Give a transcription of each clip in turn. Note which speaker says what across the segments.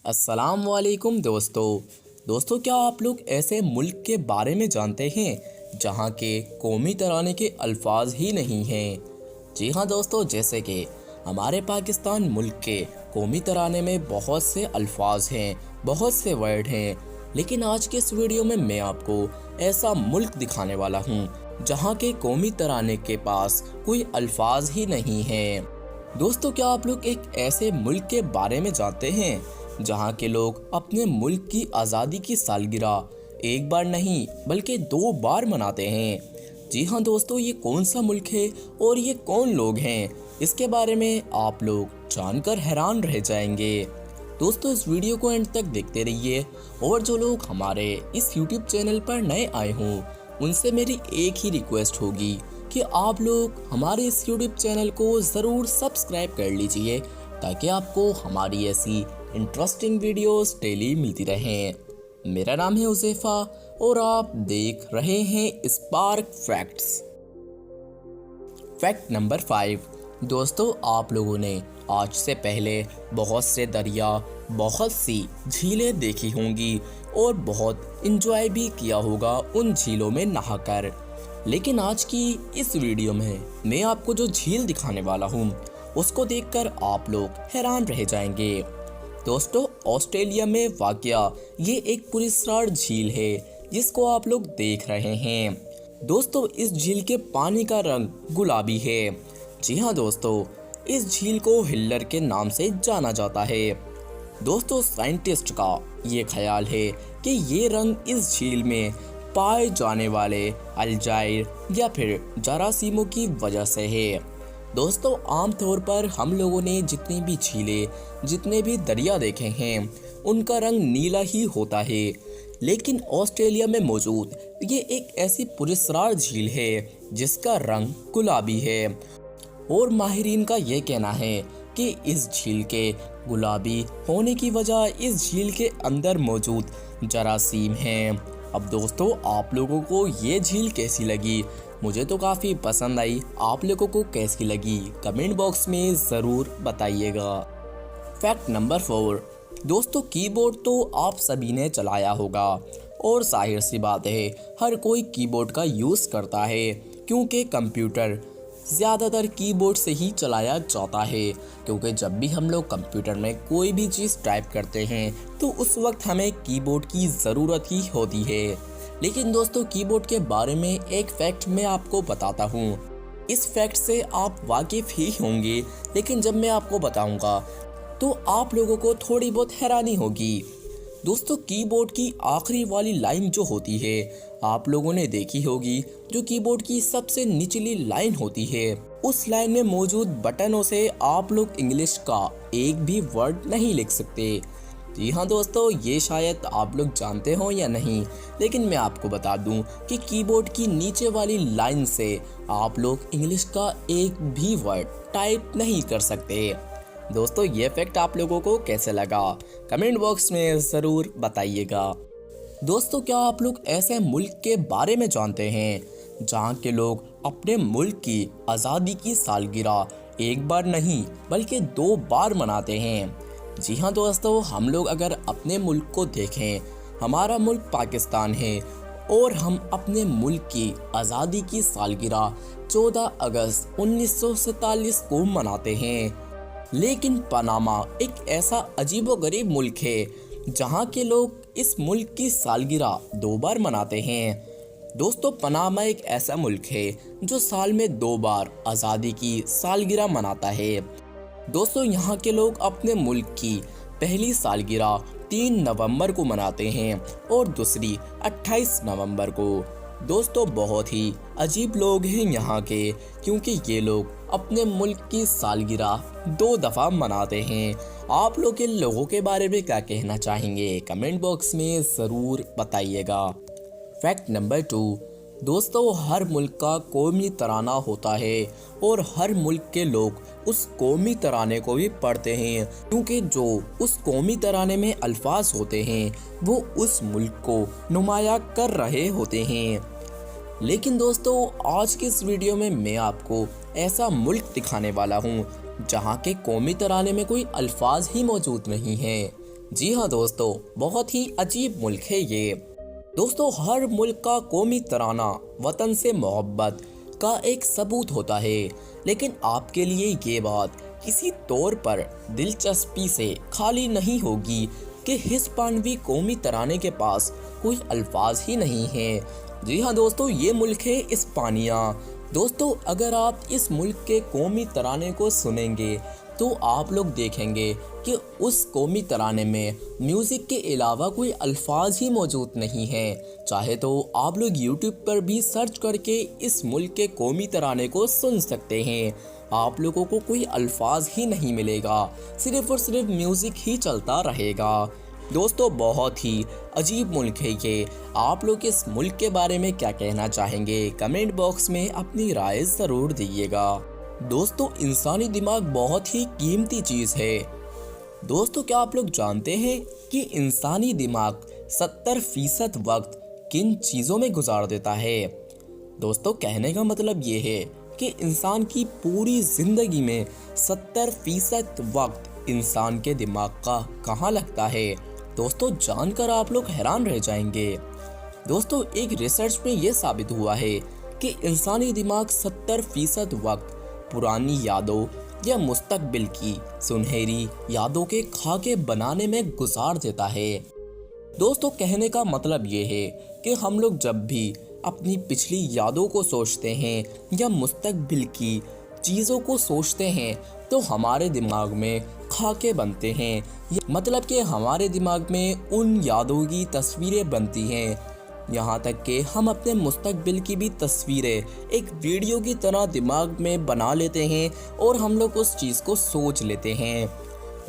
Speaker 1: अस्सलाम वालेकुम दोस्तों, क्या आप लोग ऐसे मुल्क के बारे में जानते हैं जहाँ के कौमी तराने के अल्फाज ही नहीं हैं? जी हाँ दोस्तों, जैसे कि हमारे पाकिस्तान मुल्क के कौमी तराने में बहुत से अल्फाज हैं, बहुत से वर्ड हैं। लेकिन आज के इस वीडियो में मैं आपको ऐसा मुल्क दिखाने वाला हूँ जहाँ के कौमी तराने के पास कोई अल्फाज ही नहीं हैं। दोस्तों, क्या आप लोग एक ऐसे मुल्क के बारे में जानते हैं जहां के लोग अपने मुल्क की आज़ादी की सालगिरह एक बार नहीं बल्कि 2 बार मनाते हैं? जी हाँ दोस्तों, ये कौन सा मुल्क है और ये कौन लोग हैं, इसके बारे में आप लोग जानकर हैरान रह जाएंगे। दोस्तों, इस वीडियो को एंड तक देखते रहिए। और जो लोग हमारे इस यूट्यूब चैनल पर नए आए हों, उनसे मेरी एक ही रिक्वेस्ट होगी कि आप लोग हमारे इस यूट्यूब चैनल को ज़रूर सब्सक्राइब कर लीजिए ताकि आपको हमारी ऐसी इंटरेस्टिंग वीडियोस डेली मिलती रहें। मेरा नाम है उज़ैफा और आप देख रहे हैं स्पार्क फैक्ट्स। Fact number 5। दोस्तों, आप लोगों ने आज से पहले बहुत से दरिया, बहुत सी झीलें देखी होंगी और बहुत इंजॉय भी किया होगा उन झीलों में नहाकर। लेकिन आज की इस वीडियो में मैं आपको जो झील दिखाने वाला हूँ उसको देखकर आप लोग हैरान रह जाएंगे। दोस्तों, ऑस्ट्रेलिया में वाक़या ये एक पुरस्कार झील है जिसको आप लोग देख रहे हैं। दोस्तों, इस झील के पानी का रंग गुलाबी है। जी हाँ दोस्तों, इस झील को हिल्लर के नाम से जाना जाता है। दोस्तों, साइंटिस्ट का ये ख्याल है कि ये रंग इस झील में पाए जाने वाले अल्जाइर या फिर जरासीमों की वजह से है। दोस्तों, आमतौर पर हम लोगों ने जितनी भी झीलें, जितने भी दरिया देखे हैं, उनका रंग नीला ही होता है। लेकिन ऑस्ट्रेलिया में मौजूद ये एक ऐसी पुरस्कार झील है जिसका रंग गुलाबी है। और माहिरीन का ये कहना है कि इस झील के गुलाबी होने की वजह इस झील के अंदर मौजूद जरासीम हैं। अब दोस्तों, आप लोगों को ये झील कैसी लगी? मुझे तो काफ़ी पसंद आई। आप लोगों को कैसी लगी कमेंट बॉक्स में ज़रूर बताइएगा। Fact number 4। दोस्तों, कीबोर्ड तो आप सभी ने चलाया होगा और जाहिर सी बात है हर कोई कीबोर्ड का यूज़ करता है क्योंकि कंप्यूटर ज़्यादातर कीबोर्ड से ही चलाया जाता है। क्योंकि जब भी हम लोग कंप्यूटर में कोई भी चीज़ टाइप करते हैं तो उस वक्त हमें कीबोर्ड की ज़रूरत ही होती है। लेकिन दोस्तों, कीबोर्ड के बारे में एक फैक्ट मैं आपको बताता हूँ। इस फैक्ट से आप वाकिफ़ ही होंगे, लेकिन जब मैं आपको बताऊँगा तो आप लोगों को थोड़ी बहुत हैरानी होगी। दोस्तों, कीबोर्ड की आखिरी वाली लाइन जो होती है आप लोगों ने देखी होगी, जो कीबोर्ड की सबसे निचली लाइन होती है, उस लाइन में मौजूद बटनों से आप लोग इंग्लिश का एक भी वर्ड नहीं लिख सकते। जी हाँ दोस्तों, ये शायद आप लोग जानते हो या नहीं, लेकिन मैं आपको बता दूं कि कीबोर्ड की नीचे वाली लाइन से आप लोग इंग्लिश का एक भी वर्ड टाइप नहीं कर सकते। दोस्तों, ये फैक्ट आप लोगों को कैसे लगा कमेंट बॉक्स में ज़रूर बताइएगा। दोस्तों, क्या आप लोग ऐसे मुल्क के बारे में जानते हैं जहाँ के लोग अपने मुल्क की आज़ादी की सालगिरह एक बार नहीं बल्कि 2 बार मनाते हैं? जी हाँ दोस्तों, हम लोग अगर अपने मुल्क को देखें, हमारा मुल्क पाकिस्तान है और हम अपने मुल्क की आज़ादी की सालगिरह 14 अगस्त 1947 को मनाते हैं। लेकिन पनामा एक ऐसा अजीबोगरीब मुल्क है जहाँ के लोग इस मुल्क की सालगिरह 2 बार मनाते हैं। दोस्तों, पनामा एक ऐसा मुल्क है जो साल में 2 बार आज़ादी की सालगिरह मनाता है। दोस्तों, यहाँ के लोग अपने मुल्क की पहली सालगिरह 3 नवंबर को मनाते हैं और दूसरी 28 नवंबर को। दोस्तों, बहुत ही अजीब लोग हैं यहाँ के, क्योंकि ये लोग अपने मुल्क की सालगिरह 2 दफ़ा मनाते हैं। आप लोग इन लोगों के बारे में क्या कहना चाहेंगे कमेंट बॉक्स में ज़रूर बताइएगा। Fact number 2। दोस्तों, हर मुल्क का कौमी तराना होता है और हर मुल्क के लोग उस कौमी तराने को भी पढ़ते हैं, क्योंकि जो उस कौमी तराने में अल्फाज होते हैं वो उस मुल्क को नुमाया कर रहे होते हैं। लेकिन दोस्तों, आज की इस वीडियो में मैं आपको ऐसा मुल्क दिखाने वाला हूँ जहाँ के कौमी तराने में कोई अल्फाज ही मौजूद नहीं हैं। जी हाँ दोस्तों, बहुत ही अजीब मुल्क है ये। दोस्तों, हर मुल्क का कौमी तराना वतन से मोहब्बत का एक सबूत होता है, लेकिन आपके लिए ये बात किसी तौर पर दिलचस्पी से खाली नहीं होगी कि हिस्पानवी कौमी तराने के पास कोई अल्फाज ही नहीं है। जी हाँ दोस्तों, ये मुल्क है इस्पानिया। दोस्तों, अगर आप इस मुल्क के कौमी तराने को सुनेंगे तो आप लोग देखेंगे कि उस कौमी तराने में म्यूज़िक के अलावा कोई अल्फाज ही मौजूद नहीं हैं। चाहे तो आप लोग यूट्यूब पर भी सर्च करके इस मुल्क के कौमी तराने को सुन सकते हैं। आप लोगों को कोई अल्फाज ही नहीं मिलेगा, सिर्फ और सिर्फ म्यूज़िक ही चलता रहेगा। दोस्तों, बहुत ही अजीब मुल्क है ये। आप लोग इस मुल्क के बारे में क्या कहना चाहेंगे? कमेंट बॉक्स में अपनी राय ज़रूर दीजिएगा। दोस्तों, इंसानी दिमाग बहुत ही कीमती चीज़ है। दोस्तों, क्या आप लोग जानते हैं कि इंसानी दिमाग 70% वक्त किन चीज़ों में गुजार देता है? दोस्तों, कहने का मतलब ये है कि इंसान की पूरी ज़िंदगी में 70% वक्त इंसान के दिमाग का कहाँ लगता है? दोस्तों, जानकर आप लोग हैरान रह जाएंगे। दोस्तों, एक रिसर्च में ये साबित हुआ है कि इंसानी दिमाग 70% वक्त पुरानी यादों या मुस्तकबिल की सुनहरी यादों के खाके बनाने में गुजार देता है। दोस्तों, कहने का मतलब ये है कि हम लोग जब भी अपनी पिछली यादों को सोचते हैं या मुस्तकबिल की चीज़ों को सोचते हैं तो हमारे दिमाग में खाके बनते हैं। मतलब कि हमारे दिमाग में उन यादों की तस्वीरें बनती हैं। यहाँ तक कि हम अपने मुस्तकबिल की भी तस्वीरें एक वीडियो की तरह दिमाग में बना लेते हैं और हम लोग उस चीज़ को सोच लेते हैं।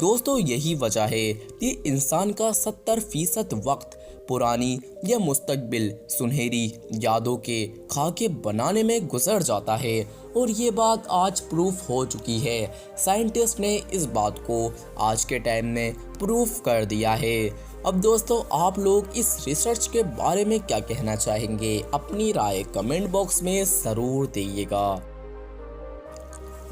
Speaker 1: दोस्तों, यही वजह है कि इंसान का 70% वक्त पुरानी या मुस्तकबिल सुनहरी यादों के खाके बनाने में गुजर जाता है, और ये बात आज प्रूफ हो चुकी है। साइंटिस्ट ने इस बात को आज के टाइम में प्रूफ कर दिया है। अब दोस्तों, आप लोग इस रिसर्च के बारे में क्या कहना चाहेंगे? अपनी राय कमेंट बॉक्स में ज़रूर दीजिएगा।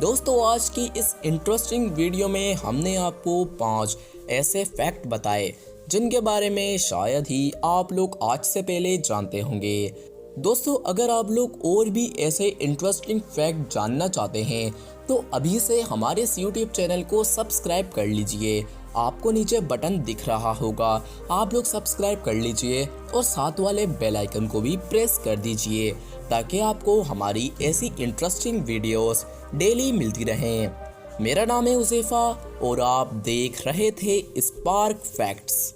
Speaker 1: दोस्तों, आज की इस इंटरेस्टिंग वीडियो में हमने आपको 5 ऐसे फैक्ट बताए जिनके बारे में शायद ही आप लोग आज से पहले जानते होंगे। दोस्तों, अगर आप लोग और भी ऐसे इंटरेस्टिंग फैक्ट जानना चाहते हैं तो अभी से हमारे इस यूट्यूब चैनल को सब्सक्राइब कर लीजिए। आपको नीचे बटन दिख रहा होगा, आप लोग सब्सक्राइब कर लीजिए और साथ वाले बेल आइकन को भी प्रेस कर दीजिए ताकि आपको हमारी ऐसी इंटरेस्टिंग वीडियोस डेली मिलती रहें। मेरा नाम है हुज़ैफा और आप देख रहे थे स्पार्क फैक्ट्स।